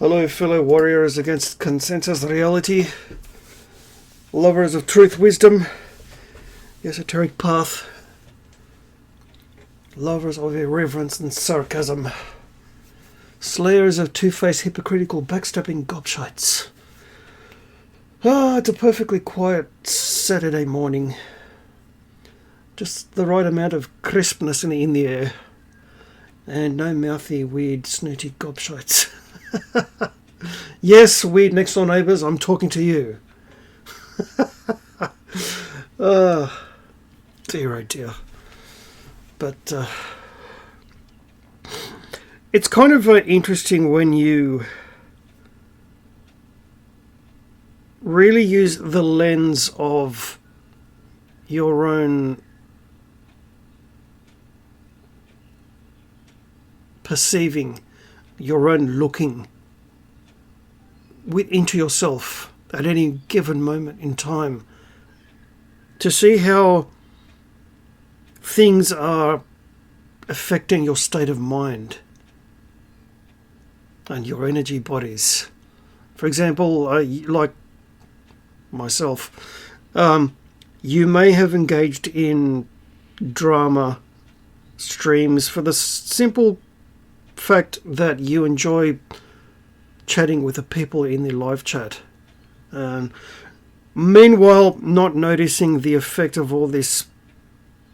Hello, fellow warriors against consensus reality, lovers of truth, wisdom, the esoteric path, lovers of irreverence and sarcasm, slayers of two-faced, hypocritical, backstabbing gobshites. It's a perfectly quiet Saturday morning. Just the right amount of crispness in the air. And no mouthy, weird, snooty gobshites. Yes, weird next door neighbours, I'm talking to you. Dear oh dear. But it's kind of interesting when you really use the lens of your own perceiving, your own looking into yourself at any given moment in time to see how things are affecting your state of mind and your energy bodies. For example, like myself, you may have engaged in drama streams for the simple fact that you enjoy chatting with the people in the live chat, and meanwhile not noticing the effect of all this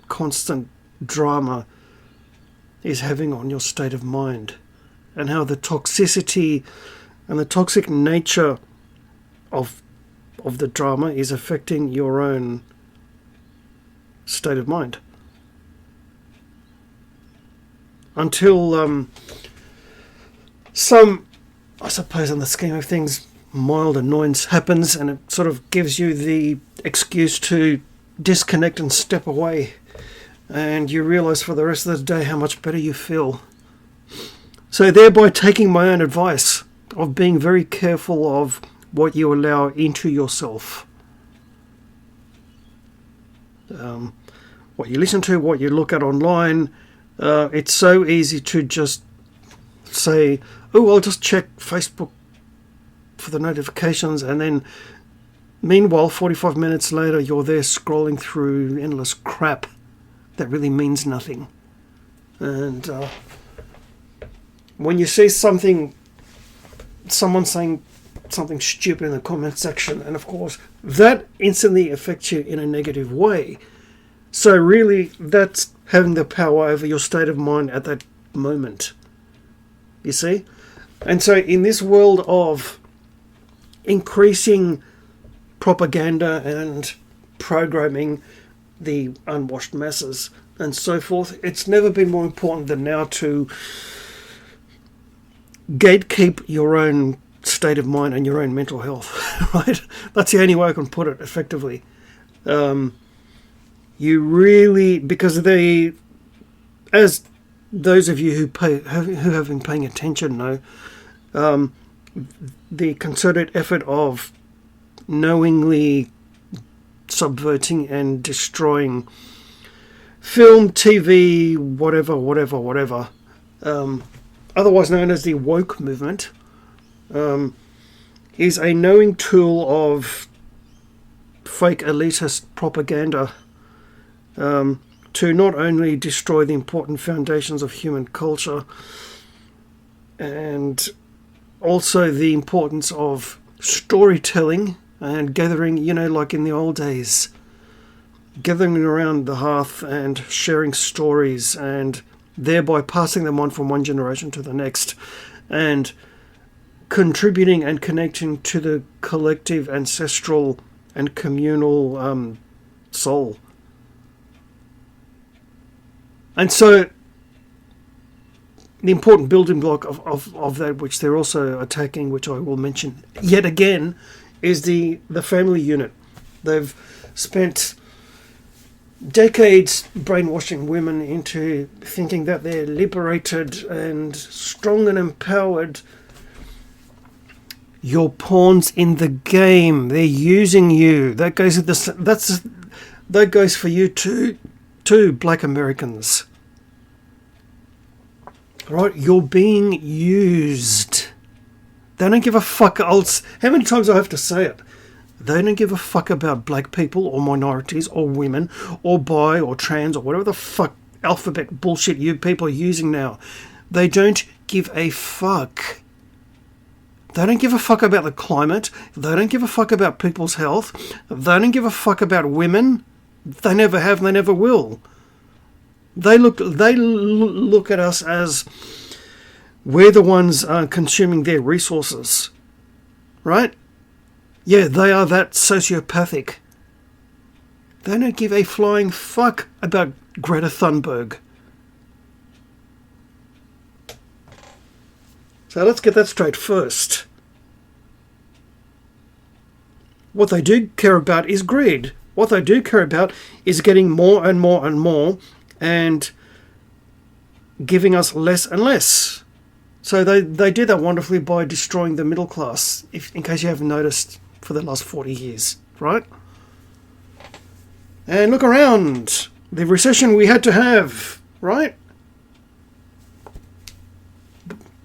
constant drama is having on your state of mind, and how the toxicity and the toxic nature of the drama is affecting your own state of mind. Until some, I suppose in the scheme of things, mild annoyance happens and it sort of gives you the excuse to disconnect and step away, and you realise for the rest of the day how much better you feel. So thereby taking my own advice of being very careful of what you allow into yourself. What you listen to, what you look at online. It's so easy to just say, oh, I'll just check Facebook for the notifications, and then meanwhile 45 minutes later you're there scrolling through endless crap that really means nothing. And when you see someone saying something stupid in the comment section, and of course that instantly affects you in a negative way, so really that's having the power over your state of mind at that moment, you see. And so in this world of increasing propaganda and programming the unwashed masses and so forth, it's never been more important than now to gatekeep your own state of mind and your own mental health, right? That's the only way I can put it effectively. You really, because as those of you who have been paying attention know, the concerted effort of knowingly subverting and destroying film, TV, whatever, otherwise known as the woke movement, is a knowing tool of fake elitist propaganda to not only destroy the important foundations of human culture and also the importance of storytelling and gathering, like in the old days, gathering around the hearth and sharing stories and thereby passing them on from one generation to the next and contributing and connecting to the collective, ancestral and communal soul. And so the important building block of that, which they're also attacking, which I will mention yet again, is the family unit. They've spent decades brainwashing women into thinking that they're liberated and strong and empowered. You're pawns in the game. They're using you. That goes for you too, Black Americans. Right? You're being used. They don't give a fuck. How many times I have to say it? They don't give a fuck about black people or minorities or women or bi or trans or whatever the fuck alphabet bullshit you people are using now. They don't give a fuck. They don't give a fuck about the climate. They don't give a fuck about people's health. They don't give a fuck about women. They never have and they never will. They look at us as we're the ones consuming their resources. Right? Yeah, they are that sociopathic. They don't give a flying fuck about Greta Thunberg. So let's get that straight first. What they do care about is greed. What they do care about is getting more and more and more and giving us less and less. So they do that wonderfully by destroying the middle class, in case you haven't noticed, for the last 40 years, right? And look around. The recession we had to have, right?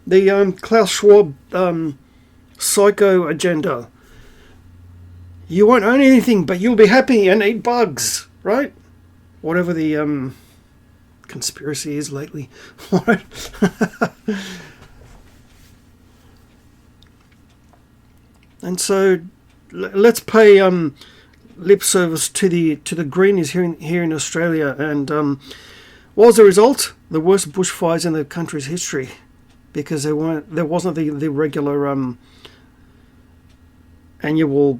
The Klaus Schwab psycho agenda. You won't own anything, but you'll be happy and eat bugs, right? Whatever the conspiracy is lately. And so let's pay lip service to the greenies here in Australia. And what was the result? The worst bushfires in the country's history, because there wasn't the regular biannual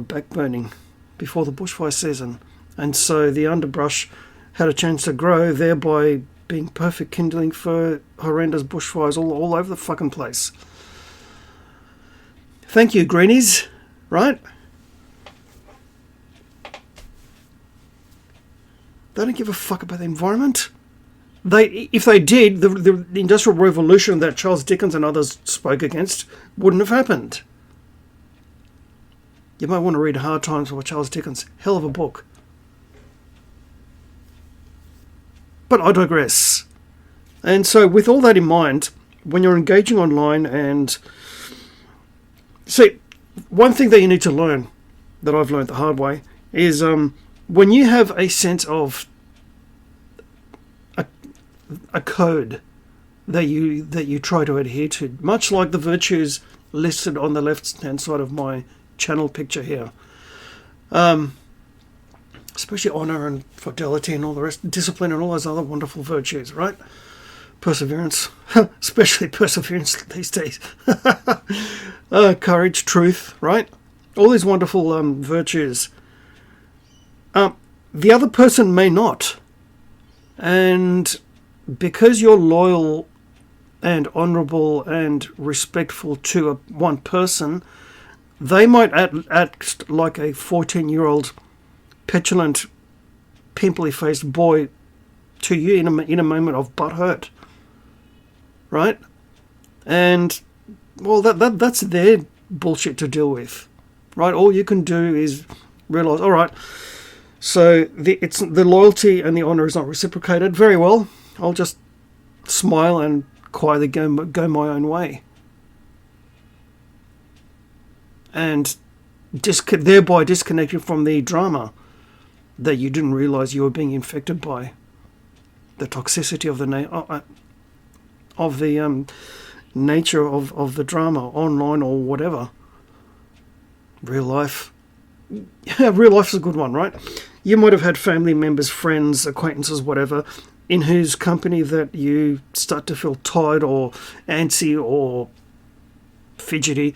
backburning before the bushfire season, and so the underbrush had a chance to grow, thereby being perfect kindling for horrendous bushfires all over the fucking place. Thank you, greenies, right? They don't give a fuck about the environment. If they did, the Industrial Revolution that Charles Dickens and others spoke against wouldn't have happened. You might want to read Hard Times by Charles Dickens. Hell of a book. But I digress. And so with all that in mind, when you're engaging online and... See, one thing that you need to learn, that I've learned the hard way, is when you have a sense of a code that you try to adhere to, much like the virtues listed on the left-hand side of my channel picture here, especially honor and fidelity and all the rest, discipline and all those other wonderful virtues, right? Perseverance, especially perseverance these days. Courage, truth, right? All these wonderful virtues. The other person may not, and because you're loyal and honourable and respectful to one person, they might act like a 14-year-old petulant, pimply-faced boy to you in a moment of butt hurt, right? And well, that's their bullshit to deal with, right? All you can do is realise, all right, so the loyalty and the honour is not reciprocated. Very well, I'll just smile and quietly go my own way, and thereby disconnecting from the drama that you didn't realise you were being infected by, the toxicity of the nature of the drama, online or whatever. Real life. Yeah, real life is a good one, right? You might have had family members, friends, acquaintances, whatever, in whose company that you start to feel tired or antsy or fidgety.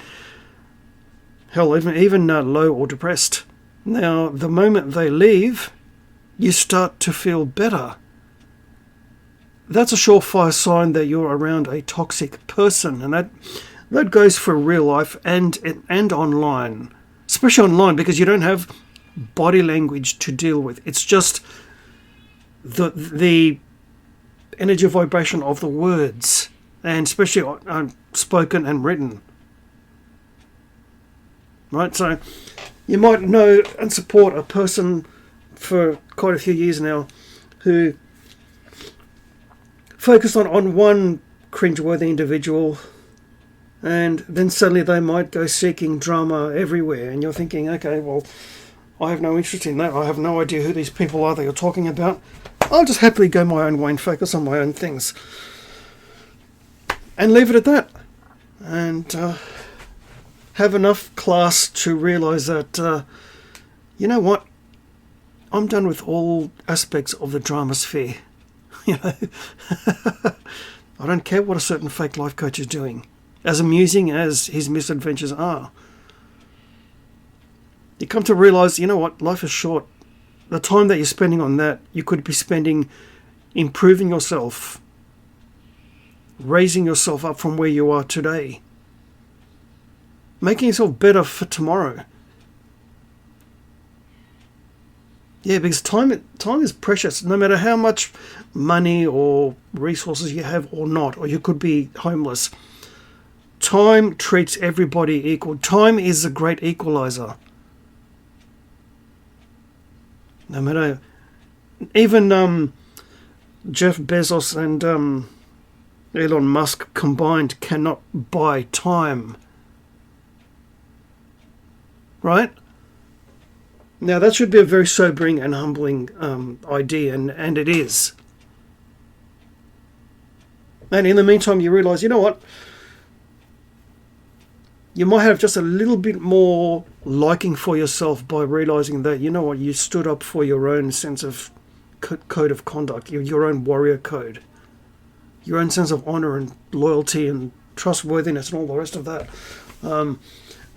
Hell, even low or depressed. Now, the moment they leave, you start to feel better. That's a surefire sign that you're around a toxic person, and that goes for real life and online, especially online, because you don't have body language to deal with. It's just the energy vibration of the words, and especially spoken and written. Right, so you might know and support a person for quite a few years now who focused on one cringeworthy individual And then suddenly they might go seeking drama everywhere, and you're thinking, okay, well, I have no interest in that. I have no idea who these people are that you're talking about. I'll just happily go my own way and focus on my own things. And leave it at that. And have enough class to realise that, you know what? I'm done with all aspects of the drama sphere. You know, I don't care what a certain fake life coach is doing. As amusing as his misadventures are, you come to realise, you know what, life is short. The time that you're spending on that, you could be spending improving yourself, raising yourself up from where you are today, making yourself better for tomorrow. Yeah, because time is precious. No matter how much money or resources you have or not, or you could be homeless, time treats everybody equal. Time is a great equalizer. No matter, even Jeff Bezos and Elon Musk combined cannot buy time. Right? Now that should be a very sobering and humbling idea, and it is. And in the meantime, you realise, you know what? You might have just a little bit more liking for yourself by realising that, you know what, you stood up for your own sense of code of conduct, your own warrior code, your own sense of honour and loyalty and trustworthiness and all the rest of that.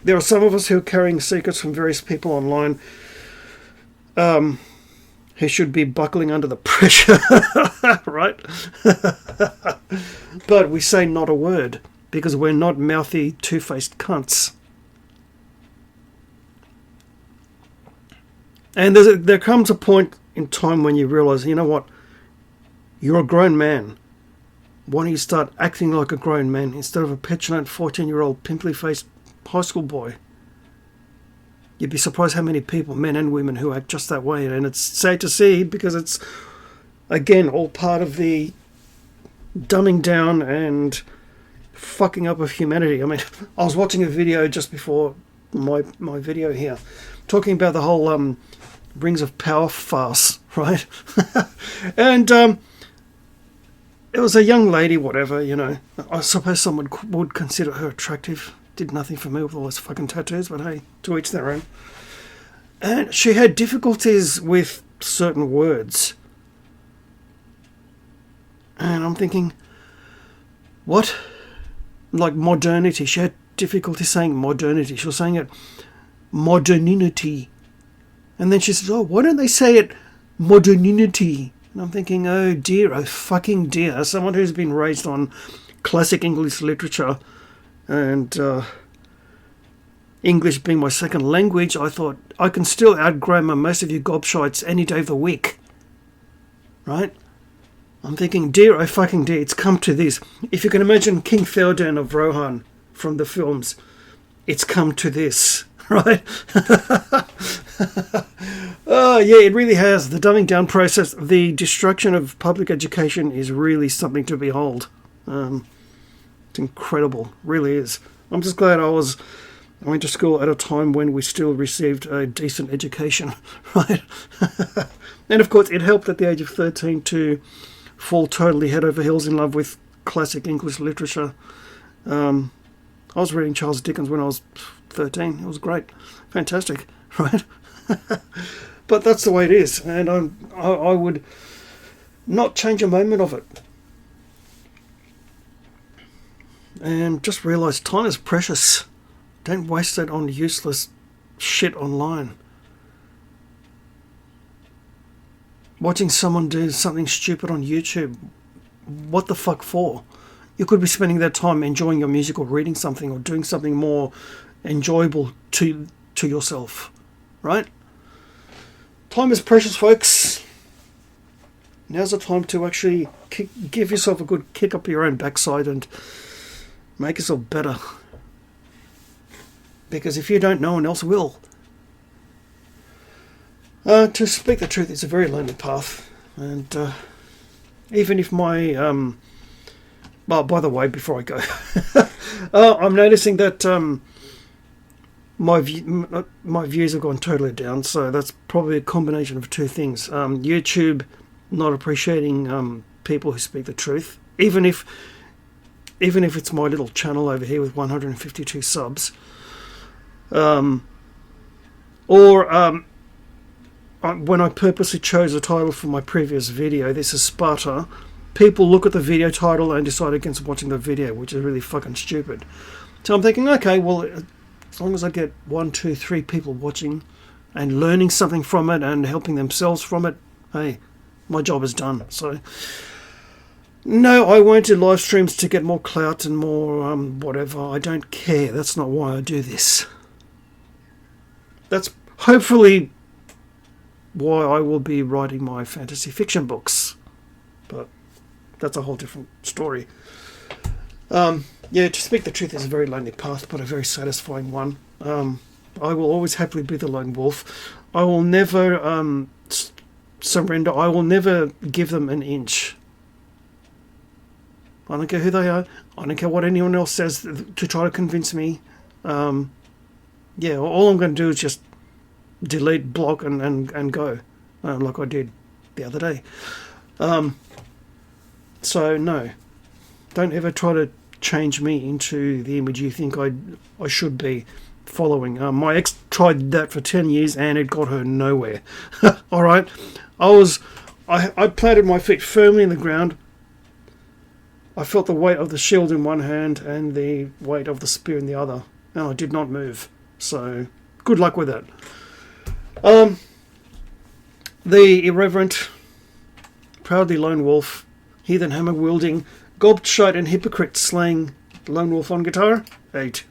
There are some of us who are carrying secrets from various people online who should be buckling under the pressure, right? But we say not a word, because we're not mouthy, two-faced cunts. And there comes a point in time when you realise, you know what, you're a grown man. Why don't you start acting like a grown man instead of a petulant 14-year-old pimply-faced high school boy? You'd be surprised how many people, men and women, who act just that way. And it's sad to see, because it's, again, all part of the dumbing down and fucking up of humanity. I mean, I was watching a video just before my video here, talking about the whole Rings of Power farce, right? And it was a young lady, whatever, you know. I suppose someone would consider her attractive. Did nothing for me with all those fucking tattoos, but hey, to each their own. And she had difficulties with certain words. And I'm thinking, what? Like modernity. She had difficulty saying modernity. She was saying it modernity. And then she says, oh, why don't they say it modernity? And I'm thinking, oh dear, oh fucking dear. As someone who's been raised on classic English literature, and English being my second language, I thought, I can still out-grammar most of you gobshites any day of the week. Right? I'm thinking, dear, oh fucking dear, it's come to this. If you can imagine King Theoden of Rohan from the films, it's come to this. Right? Oh, yeah, it really has. The dumbing down process, the destruction of public education is really something to behold. It's incredible, really is. I'm just glad I went to school at a time when we still received a decent education, right? And of course, it helped at the age of 13 to fall totally head over heels in love with classic English literature. I was reading Charles Dickens when I was 13. It was great, fantastic, right? But that's the way it is, and I would not change a moment of it. And just realise time is precious. Don't waste it on useless shit online. Watching someone do something stupid on YouTube, what the fuck for? You could be spending that time enjoying your music or reading something or doing something more enjoyable to yourself, right? Time is precious, folks. Now's the time to actually give yourself a good kick up your own backside and make yourself better. Because if you don't, no one else will. To speak the truth, it's a very lonely path. And even if my Oh, by the way, before I go, I'm noticing that my views have gone totally down. So that's probably a combination of two things. YouTube not appreciating people who speak the truth, even if it's my little channel over here with 152 subs, or when I purposely chose a title for my previous video, this is Sparta, people look at the video title and decide against watching the video, which is really fucking stupid. So I'm thinking, okay, well, as long as I get 1, 2, 3 people watching and learning something from it and helping themselves from it, hey, my job is done. So no, I won't do live streams to get more clout and more whatever. I don't care. That's not why I do this. That's hopefully why I will be writing my fantasy fiction books. But that's a whole different story. Yeah, to speak the truth is a very lonely path, but a very satisfying one. I will always happily be the lone wolf. I will never surrender. I will never give them an inch. I don't care who they are. I don't care what anyone else says to try to convince me. Yeah, all I'm going to do is just delete, block, and go, like I did the other day. So no, don't ever try to change me into the image you think I should be following. My ex tried that for 10 years and it got her nowhere. All right, I planted my feet firmly in the ground. I felt the weight of the shield in one hand and the weight of the spear in the other, and I did not move. So good luck with that. The irreverent, proudly lone wolf, heathen hammer wielding, gobshite and hypocrite slaying lone wolf on guitar. 8.